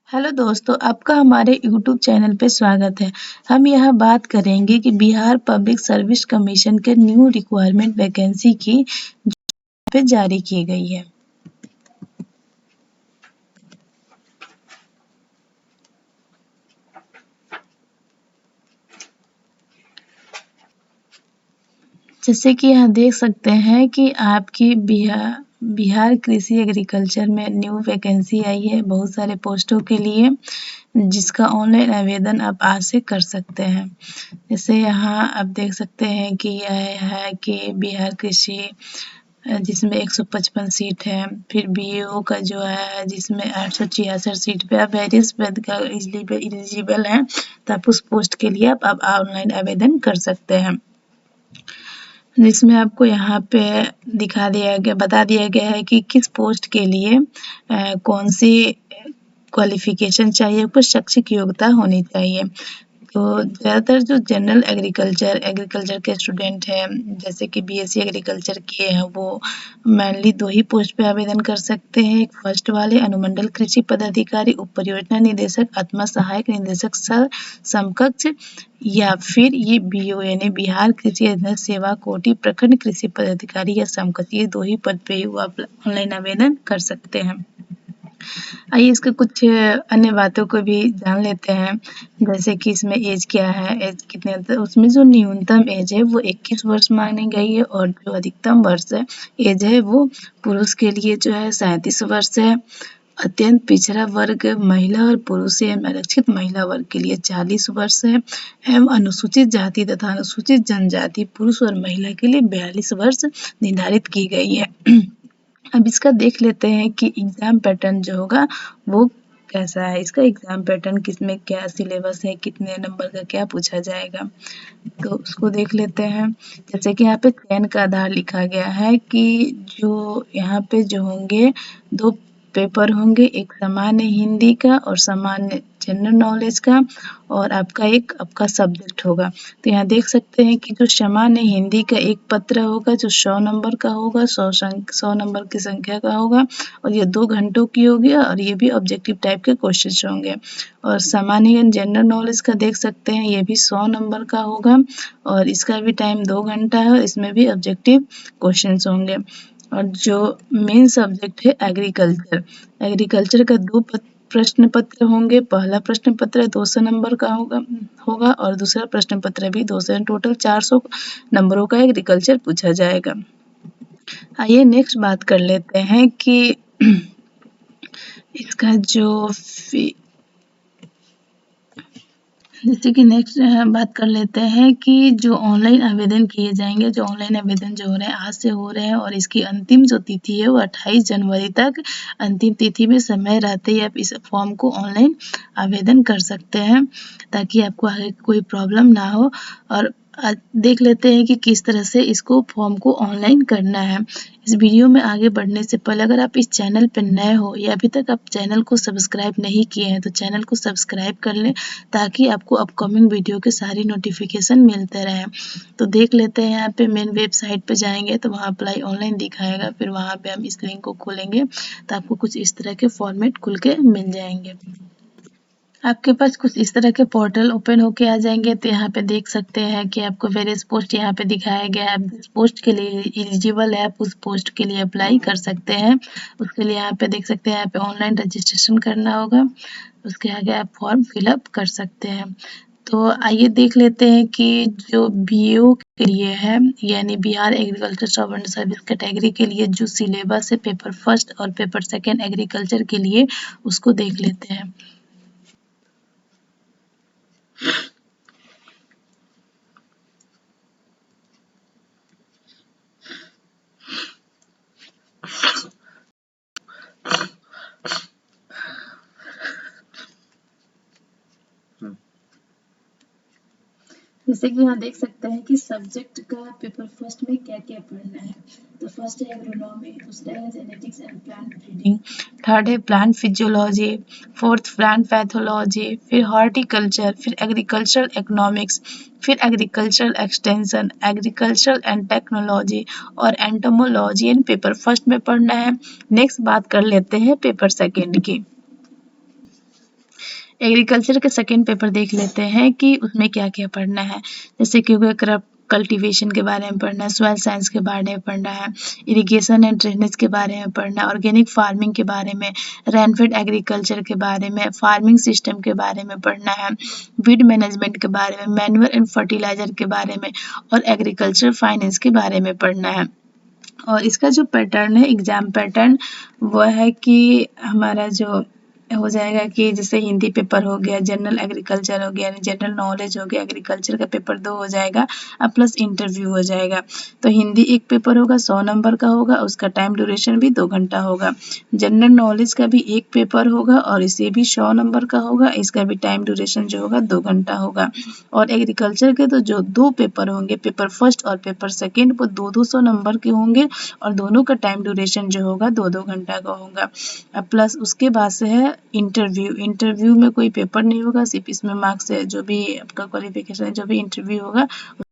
Hello दोस्तों, आपका हमारे यूट्यूब चैनल पे स्वागत है। हम यहाँ बात करेंगे कि बिहार पब्लिक सर्विस कमीशन के न्यू रिक्वायरमेंट वैकेंसी की पे जारी की गई है। जैसे कि यहाँ देख सकते हैं कि आपकी बिहार कृषि एग्रीकल्चर में न्यू वैकेंसी आई है बहुत सारे पोस्टों के लिए, जिसका ऑनलाइन आवेदन आप आज से कर सकते हैं। जैसे यहाँ आप देख सकते हैं कि यह है कि बिहार कृषि जिसमें 155 सीट है, फिर बीईओ का जो है जिसमें 866 सीट पे आप वेरियस पद का एलिजिबल हैं, तो आप उस पोस्ट के लिए आप ऑनलाइन आवेदन कर सकते हैं। जिसमें आपको यहाँ पे बता दिया गया है कि किस पोस्ट के लिए कौन सी क्वालिफिकेशन चाहिए, कुछ शैक्षिक योग्यता होनी चाहिए। तो ज़्यादातर जो जनरल एग्रीकल्चर के स्टूडेंट हैं, जैसे कि बीएससी एग्रीकल्चर किए हैं, वो मेनली 2 ही पोस्ट पे आवेदन कर सकते हैं। एक फर्स्ट वाले अनुमंडल कृषि पदाधिकारी, उप परियोजना निदेशक, आत्मा सहायक निदेशक समकक्ष, या फिर ये बीओ यानी बिहार कृषि अधीनस्थ सेवा कोटि प्रखंड कृषि पदाधिकारी या समकक्ष, ये 2 ही पद पे ही वो आप ऑनलाइन आवेदन कर सकते हैं। आइए इसके कुछ अन्य बातों को भी जान लेते हैं, जैसे कि इसमें एज क्या है, एज कितने, तो उसमें जो न्यूनतम एज है वो 21 वर्ष मानी गई है और जो अधिकतम वर्ष है एज है वो पुरुष के लिए जो है 37 वर्ष है। अत्यंत पिछड़ा वर्ग महिला और पुरुष एवं आरक्षित महिला वर्ग के लिए 40 वर्ष है एवं अनुसूचित जाति तथा अनुसूचित जनजाति पुरुष और महिला के लिए 42 वर्ष निर्धारित की गई है। अब इसका देख लेते हैं कि एग्ज़ाम पैटर्न जो होगा वो कैसा है। इसका एग्ज़ाम पैटर्न किसमें क्या सिलेबस है, कितने नंबर का क्या पूछा जाएगा, तो उसको देख लेते हैं। जैसे कि यहाँ पे चयन का आधार लिखा गया है कि जो यहाँ पे जो होंगे 2 पेपर होंगे, एक सामान्य हिंदी का और सामान्य जनरल नॉलेज का, और आपका सब्जेक्ट होगा। तो यहाँ देख सकते हैं कि जो सामान्य हिंदी का एक पत्र होगा जो 100 नंबर का होगा, 100 नंबर की संख्या का होगा, और ये 2 घंटों की होगी और ये भी ऑब्जेक्टिव टाइप के क्वेश्चंस होंगे। और सामान्य जनरल नॉलेज का देख सकते हैं, ये भी 100 नंबर का होगा और इसका भी टाइम 2 घंटा है, इसमें भी ऑब्जेक्टिव क्वेश्चंस होंगे। और जो मेन सब्जेक्ट है एग्रीकल्चर का 2 प्रश्न पत्र होंगे। पहला प्रश्न पत्र 200 नंबर का होगा और दूसरा प्रश्न पत्र भी 200, टोटल 400 नंबरों का एग्रीकल्चर पूछा जाएगा। आइए नेक्स्ट बात कर लेते हैं कि इसका जो जैसे कि नेक्स्ट बात कर लेते हैं कि जो ऑनलाइन आवेदन किए जाएंगे, जो ऑनलाइन आवेदन जो हो रहे हैं आज से हो रहे हैं और इसकी अंतिम जो तिथि है वो 28 जनवरी तक अंतिम तिथि में समय रहते ही आप इस फॉर्म को ऑनलाइन आवेदन कर सकते हैं, ताकि आपको आगे कोई प्रॉब्लम ना हो। और देख लेते हैं कि किस तरह से इसको फॉर्म को ऑनलाइन करना है। इस वीडियो में आगे बढ़ने से पहले अगर आप इस चैनल पर नए हो या अभी तक आप चैनल को सब्सक्राइब नहीं किए हैं तो चैनल को सब्सक्राइब कर लें, ताकि आपको अपकमिंग वीडियो के सारी नोटिफिकेशन मिलते रहें। तो देख लेते हैं, यहाँ पे मेन वेबसाइट पे जाएंगे तो वहाँ अप्लाई ऑनलाइन दिखाएगा, फिर वहाँ पे हम इस लिंक को खोलेंगे तो आपको कुछ इस तरह के फॉर्मेट खुल के मिल जाएंगे। आपके पास कुछ इस तरह के पोर्टल ओपन होके आ जाएंगे, तो यहाँ पे देख सकते हैं कि आपको वेरियस पोस्ट यहाँ पे दिखाया गया है। आप जिस पोस्ट के लिए एलिजिबल है आप उस पोस्ट के लिए अप्लाई कर सकते हैं। उसके लिए यहाँ पे देख सकते हैं, यहाँ पे ऑनलाइन रजिस्ट्रेशन करना होगा, उसके आगे आप फॉर्म फिलअप कर सकते हैं। तो आइए देख लेते हैं कि जो बीओ के लिए है यानी Bihar agriculture servant service category के लिए जो सिलेबस है पेपर फर्स्ट और पेपर सेकेंड एग्रीकल्चर के लिए, उसको देख लेते हैं। जैसे कि यहाँ देख सकते हैं कि सब्जेक्ट का पेपर फर्स्ट में क्या क्या पढ़ना है। तो फर्स्ट है एग्रोनॉमी, दूसरा है genetics and plant breeding, third है plant physiology, fourth plant pathology, फिर हॉर्टिकल्चर, फिर एग्रीकल्चरल इकोनॉमिक्स, फिर agricultural extension, agricultural and technology और एंटोमोलॉजी एंड पेपर फर्स्ट में पढ़ना है। नेक्स्ट बात कर लेते हैं पेपर सेकेंड की। एग्रीकल्चर का सेकेंड पेपर देख लेते हैं कि उसमें क्या क्या पढ़ना है। जैसे कि क्रॉप कल्टीवेशन के बारे में पढ़ना है, सॉइल साइंस के बारे में पढ़ना है, इरिगेशन एंड ड्रेनेज के बारे में पढ़ना है, ऑर्गेनिक फार्मिंग के बारे में, रेनफेड एग्रीकल्चर के बारे में, फार्मिंग सिस्टम के बारे में पढ़ना है, वीड मैनेजमेंट के बारे में, मैन्युअल एंड फर्टिलाइजर के बारे में और एग्रीकल्चर फाइनेंस के बारे में पढ़ना है। और इसका जो पैटर्न है एग्जाम पैटर्न वो है कि हमारा जो हो जाएगा कि जैसे हिंदी पेपर हो गया, जनरल एग्रीकल्चर हो गया, जनरल नॉलेज हो गया, एग्रीकल्चर का पेपर 2 हो जाएगा और प्लस इंटरव्यू हो जाएगा। तो हिंदी एक पेपर होगा 100 नंबर का होगा, उसका टाइम ड्यूरेशन भी 2 घंटा होगा। जनरल नॉलेज का भी एक पेपर होगा और इसे भी 100 नंबर का होगा, इसका भी टाइम ड्यूरेशन जो होगा 2 घंटा होगा। और एग्रीकल्चर के तो जो 2 पेपर होंगे, पेपर फर्स्ट और पेपर सेकेंड, वो 200 नंबर के होंगे और दोनों का टाइम ड्यूरेशन जो होगा 2-2 घंटा का होगा। प्लस उसके बाद से है इंटरव्यू में कोई पेपर नहीं होगा, सिर्फ इसमें मार्क्स है जो भी आपका क्वालिफिकेशन जो भी इंटरव्यू होगा